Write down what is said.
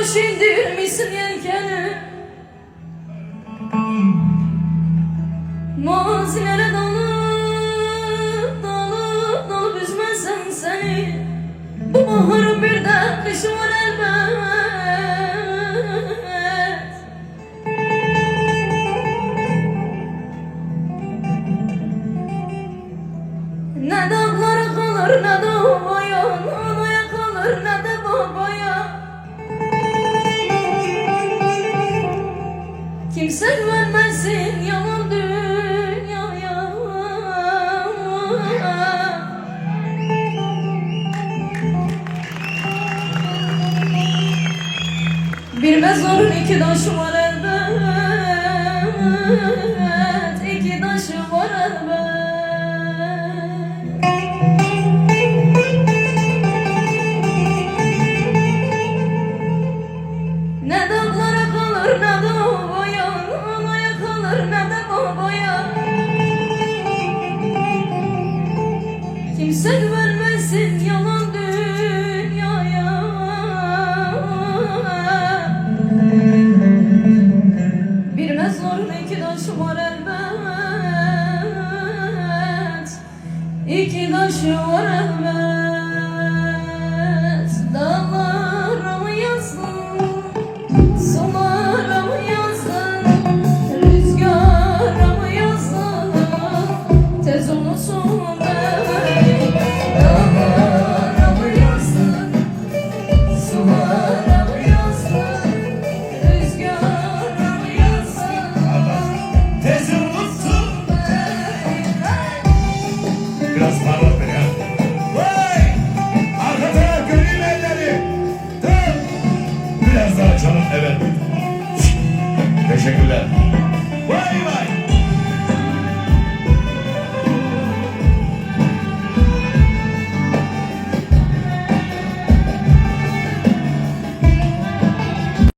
Sarhoş indirmişsin yelkeni, mazilere dalıp dalıp dalıp üzmezsen seni. Bu baharın bir de kışı var elbet. Ne dağlara kalır ne de ovaya, anaya kalır ne de babaya. Kimse güvenmesin yalan dünyaya. Bir mezarın iki taşı var elbet, iki taşı var elbet. Ne dağlara kalır ne de ovaya, anaya kalır ne de babaya. Kimse güvenmesin yalan dünyaya. Bir mezarın iki taşı var elbet, iki taşı var elbet. Dağlara mı yazsın, sulara mı yazsın, rüzgara mı yazsın, tez unutsun beni. Dağlara mı yazsın, sulara mı yazsın, rüzgara mı yazsın, Tez unutsun. beni. Biraz parlat beni ya. Vay! Arka taraf göreyim elleri. Dur. Biraz daha canım, evet. Teşekkürler. Vay vay.